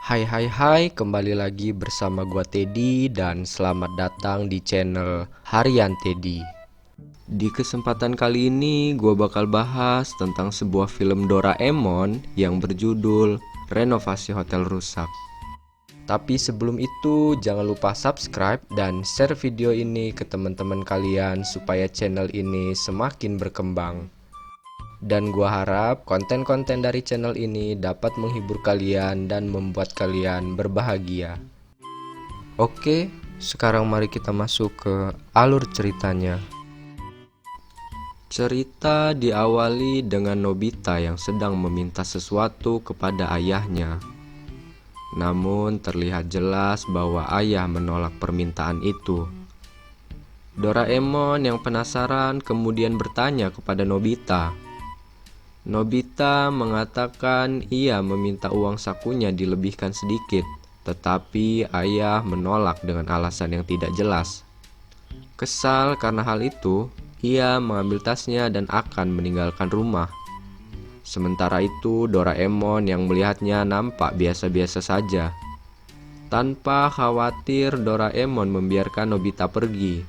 Hai hai hai, kembali lagi bersama gua Teddy dan selamat datang di channel Harian Teddy. Di kesempatan kali ini gua bakal bahas tentang sebuah film Doraemon yang berjudul Renovasi Hotel Rusak. Tapi sebelum itu jangan lupa subscribe dan share video ini ke teman-teman kalian supaya channel ini semakin berkembang. Dan gua harap konten-konten dari channel ini dapat menghibur kalian dan membuat kalian berbahagia. Oke, sekarang mari kita masuk ke alur ceritanya. Cerita diawali dengan Nobita yang sedang meminta sesuatu kepada ayahnya. Namun terlihat jelas bahwa ayah menolak permintaan itu. Doraemon yang penasaran kemudian bertanya kepada Nobita. Nobita mengatakan ia meminta uang sakunya dilebihkan sedikit, tetapi ayah menolak dengan alasan yang tidak jelas. Kesal karena hal itu, ia mengambil tasnya dan akan meninggalkan rumah. Sementara itu, Doraemon yang melihatnya nampak biasa-biasa saja. Tanpa khawatir, Doraemon membiarkan Nobita pergi.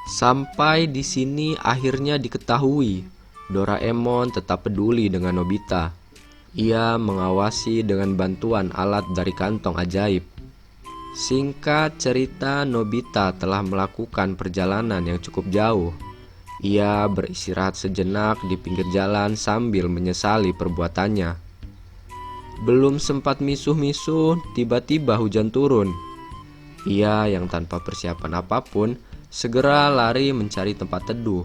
Sampai di sini akhirnya diketahui Doraemon tetap peduli dengan Nobita. Ia mengawasi dengan bantuan alat dari kantong ajaib. Singkat cerita, Nobita telah melakukan perjalanan yang cukup jauh. Ia beristirahat sejenak di pinggir jalan sambil menyesali perbuatannya. Belum sempat misuh-misuh, tiba-tiba hujan turun. Ia yang tanpa persiapan apapun segera lari mencari tempat teduh.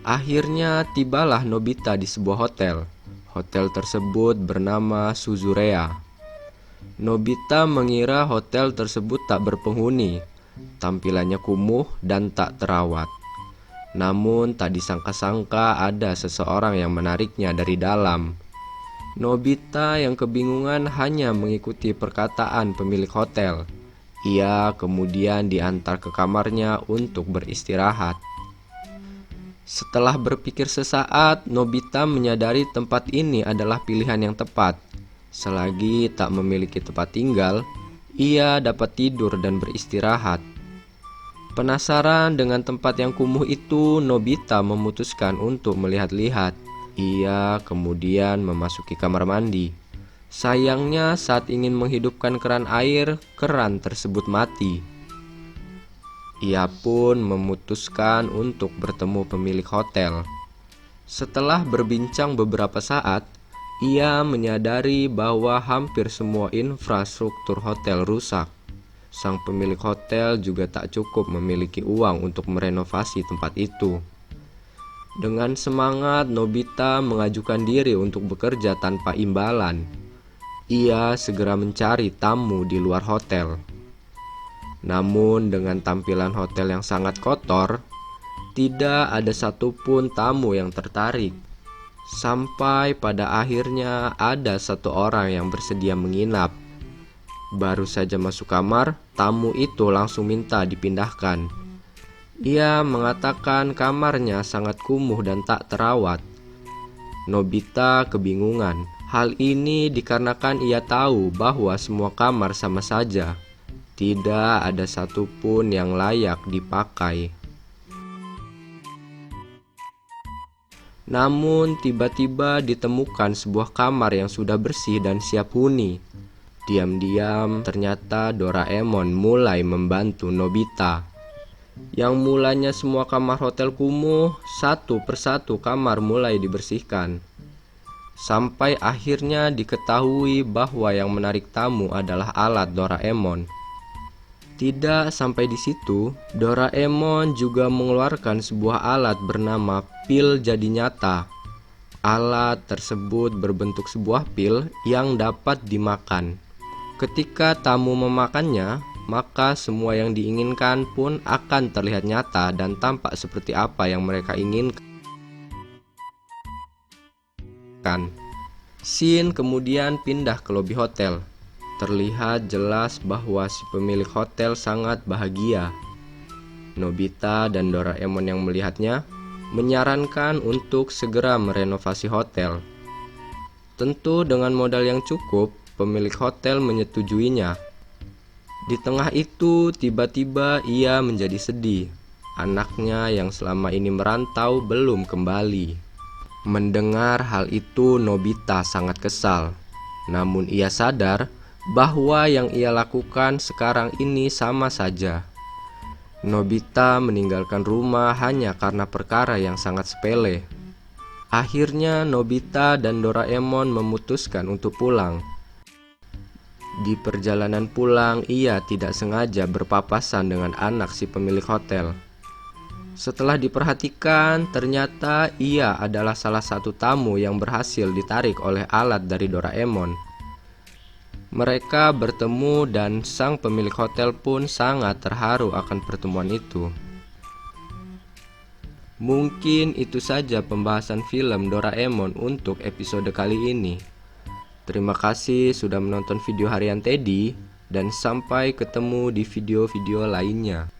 Akhirnya tibalah Nobita di sebuah hotel. Hotel tersebut bernama Suzurea. Nobita mengira hotel tersebut tak berpenghuni. Tampilannya kumuh dan tak terawat. Namun tak disangka-sangka ada seseorang yang menariknya dari dalam. Nobita yang kebingungan hanya mengikuti perkataan pemilik hotel. Ia kemudian diantar ke kamarnya untuk beristirahat. Setelah berpikir sesaat, Nobita menyadari tempat ini adalah pilihan yang tepat. Selagi tak memiliki tempat tinggal, ia dapat tidur dan beristirahat. Penasaran dengan tempat yang kumuh itu, Nobita memutuskan untuk melihat-lihat. Ia kemudian memasuki kamar mandi. Sayangnya saat ingin menghidupkan keran air, keran tersebut mati. Ia pun memutuskan untuk bertemu pemilik hotel. Setelah berbincang beberapa saat, ia menyadari bahwa hampir semua infrastruktur hotel rusak. Sang pemilik hotel juga tak cukup memiliki uang untuk merenovasi tempat itu. Dengan semangat, Nobita mengajukan diri untuk bekerja tanpa imbalan. Ia segera mencari tamu di luar hotel. Namun dengan tampilan hotel yang sangat kotor, tidak ada satupun tamu yang tertarik. Sampai pada akhirnya ada satu orang yang bersedia menginap. Baru saja masuk kamar, tamu itu langsung minta dipindahkan. Ia mengatakan kamarnya sangat kumuh dan tak terawat. Nobita kebingungan. Hal ini dikarenakan ia tahu bahwa semua kamar sama saja. Tidak ada satupun yang layak dipakai. Namun tiba-tiba ditemukan sebuah kamar yang sudah bersih dan siap huni. Diam-diam ternyata Doraemon mulai membantu Nobita. Yang mulanya semua kamar hotel kumuh, satu persatu kamar mulai dibersihkan. Sampai akhirnya diketahui bahwa yang menarik tamu adalah alat Doraemon. Tidak sampai di situ, Doraemon juga mengeluarkan sebuah alat bernama pil jadi nyata. Alat tersebut berbentuk sebuah pil yang dapat dimakan. Ketika tamu memakannya, maka semua yang diinginkan pun akan terlihat nyata dan tampak seperti apa yang mereka inginkan. Shin kemudian pindah ke lobi hotel. Terlihat jelas bahwa si pemilik hotel sangat bahagia. Nobita dan Doraemon yang melihatnya menyarankan untuk segera merenovasi hotel. Tentu dengan modal yang cukup, pemilik hotel menyetujuinya. Di tengah itu, tiba-tiba ia menjadi sedih. Anaknya yang selama ini merantau belum kembali. Mendengar hal itu, Nobita sangat kesal. Namun ia sadar bahwa yang ia lakukan sekarang ini sama saja. Nobita meninggalkan rumah hanya karena perkara yang sangat sepele. Akhirnya Nobita dan Doraemon memutuskan untuk pulang. Di perjalanan pulang, ia tidak sengaja berpapasan dengan anak si pemilik hotel. Setelah diperhatikan, ternyata ia adalah salah satu tamu yang berhasil ditarik oleh alat dari Doraemon. Mereka bertemu dan sang pemilik hotel pun sangat terharu akan pertemuan itu. Mungkin itu saja pembahasan film Doraemon untuk episode kali ini. Terima kasih sudah menonton video harian Teddy, dan sampai ketemu di video-video lainnya.